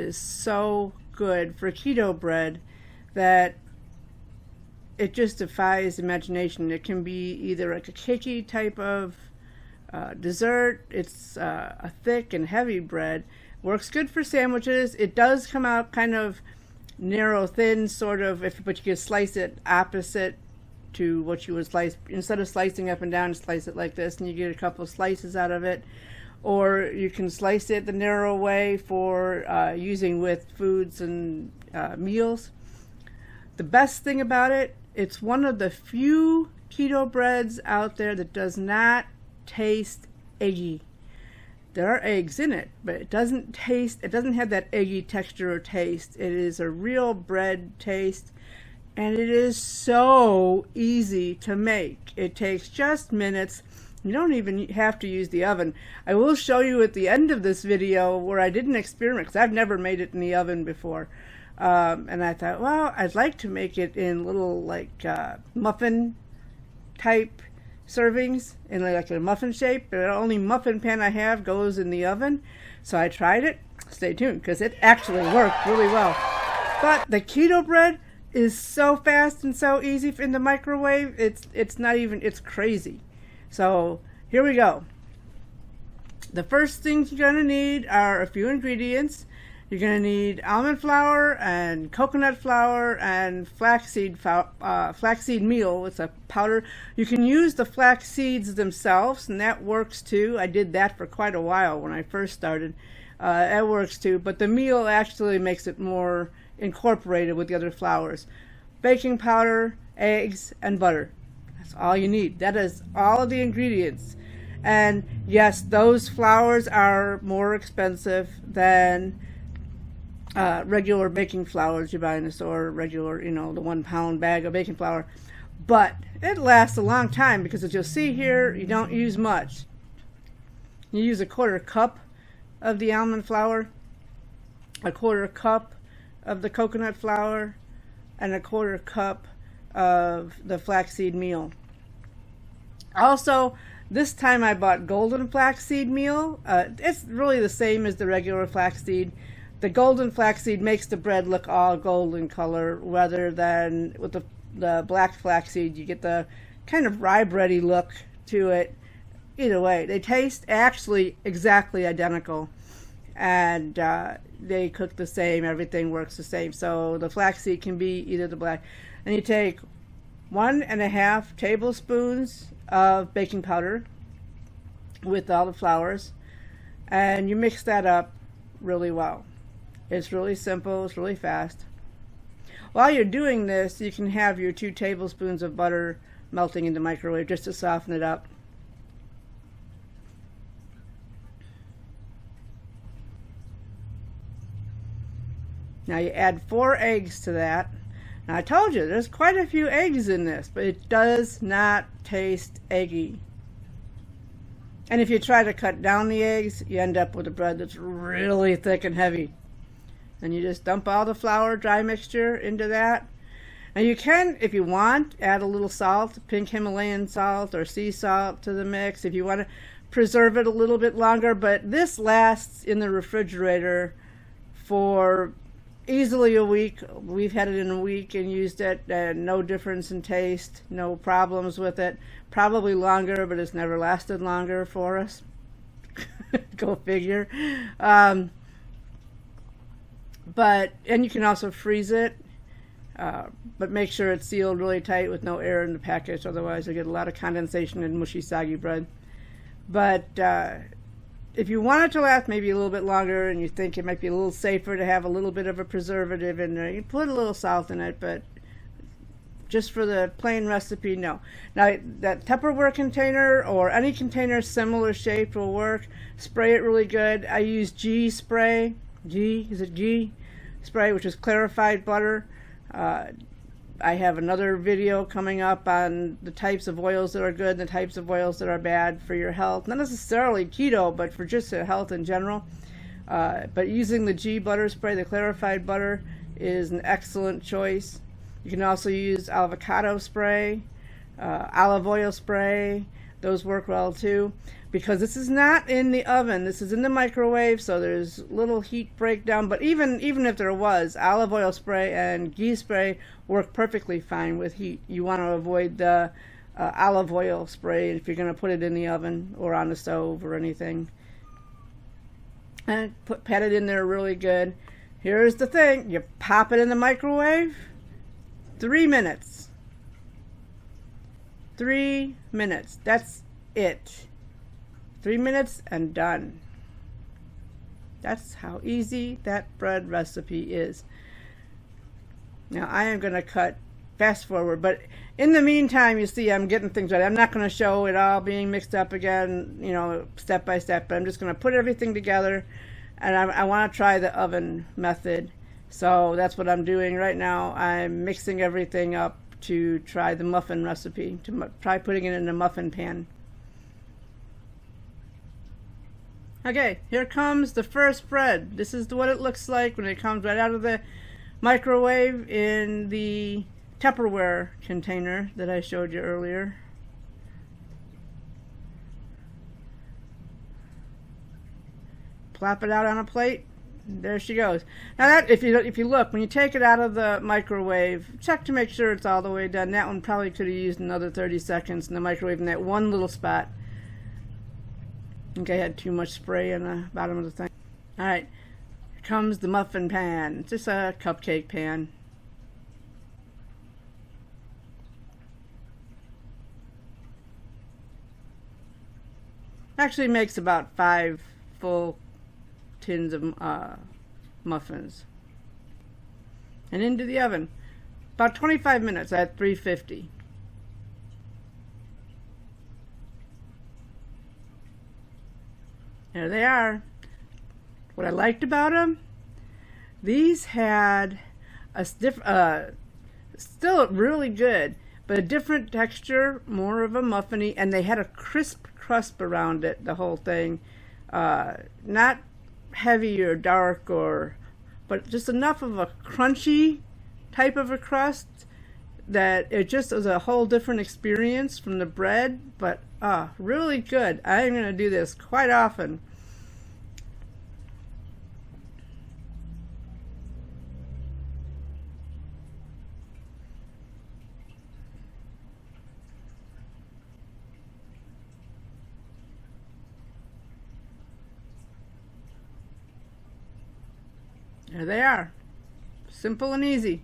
is so good for keto bread that it just defies imagination. It can be either like a cakey type of dessert. It's a thick and heavy bread. Works good for sandwiches. It does come out kind of narrow, thin, sort of, but you can slice it opposite to what you would slice. Instead of slicing up and down, slice it like this, and you get a couple of slices out of it. Or you can slice it the narrow way for using with foods and meals. The best thing about it, it's one of the few keto breads out there that does not taste eggy. There are eggs in it, but it doesn't have that eggy texture or taste. It is a real bread taste, and it is so easy to make. It takes just minutes. You don't even have to use the oven. I will show you at the end of this video where I did an experiment, because I've never made it in the oven before. And I thought, well, I'd like to make it in little like muffin type servings in like a muffin shape, but the only muffin pan I have goes in the oven. So I tried it. Stay tuned, because it actually worked really well. But the keto bread is so fast and so easy in the microwave. It's not even, it's crazy. So here we go. The first things you're going to need are a few ingredients. You're going to need almond flour and coconut flour and flaxseed meal. It's a powder. You can use the flax seeds themselves, and that works too. I did that for quite a while when I first started. That works too, but the meal actually makes it more incorporated with the other flours. Baking powder, eggs, and butter. That's all you need. That is all of the ingredients. And yes, those flours are more expensive than regular baking flours you buy in the store, regular, the 1 pound bag of baking flour. But it lasts a long time, because as you'll see here, you don't use much. You use a 1/4 cup of the almond flour, a 1/4 cup of the coconut flour, and a 1/4 cup of the flaxseed meal. Also, this time I bought golden flaxseed meal. It's really the same as the regular flaxseed. The golden flaxseed makes the bread look all golden color, rather than with the black flaxseed you get the kind of rye bready look to it. Either way, they taste actually exactly identical, and they cook the same. Everything works the same. So the flaxseed can be either the black. And you take 1.5 tablespoons of baking powder with all the flours, and you mix that up really well. It's really simple. It's really fast. While you're doing this, you can have your 2 tablespoons of butter melting in the microwave just to soften it up. Now you add 4 eggs to that. Now I told you there's quite a few eggs in this, but it does not taste eggy. And if you try to cut down the eggs, you end up with a bread that's really thick and heavy. And you just dump all the flour, dry mixture into that. And you can, if you want, add a little salt, pink Himalayan salt or sea salt to the mix if you want to preserve it a little bit longer. But this lasts in the refrigerator for easily a week. We've had it in a week and used it, and no difference in taste, no problems with it. Probably longer, but it's never lasted longer for us. Go figure. And you can also freeze it, but make sure it's sealed really tight with no air in the package, otherwise you'll get a lot of condensation and mushy, soggy bread. But if you want it to last maybe a little bit longer, and you think it might be a little safer to have a little bit of a preservative in there, you put a little salt in it, but just for the plain recipe, no. Now, that Tupperware container or any container similar shape will work. Spray it really good. I use G spray. G spray, which is clarified butter. I have another video coming up on the types of oils that are good and the types of oils that are bad for your health. Not necessarily keto, but for just your health in general. But using the G butter spray, the clarified butter, is an excellent choice. You can also use avocado spray, olive oil spray, Those work well too, because this is not in the oven. This is in the microwave, so there's little heat breakdown. But even if there was, olive oil spray and ghee spray work perfectly fine with heat. You want to avoid the olive oil spray if you're going to put it in the oven or on the stove or anything. And pat it in there really good. Here's the thing: you pop it in the microwave. 3 minutes. 3 minutes. That's it. 3 minutes and done. That's how easy that bread recipe is. Now I am going to cut fast forward, but in the meantime, you see I'm getting things ready. I'm not going to show it all being mixed up again, you know, step by step, but I'm just going to put everything together, and I want to try the oven method. So that's what I'm doing right now. I'm mixing everything up to try the muffin recipe, to try putting it in a muffin pan. Okay, here comes the first bread. This is what it looks like when it comes right out of the microwave in the Tupperware container that I showed you earlier. Plop it out on a plate. There she goes. Now that, if you look, when you take it out of the microwave, check to make sure it's all the way done. That one probably could have used another 30 seconds in the microwave in that one little spot. I think I had too much spray in the bottom of the thing. Alright, here comes the muffin pan. It's just a cupcake pan. Actually makes about 5 full tins of muffins. And into the oven. About 25 minutes at 350. There they are. What I liked about them, these had a still really good, but a different texture, more of a muffiny, and they had a crisp crust around it, the whole thing. Not heavy or dark, but just enough of a crunchy type of a crust that it just was a whole different experience from the bread, but really good. I'm going to do this quite often. There they are. Simple and easy.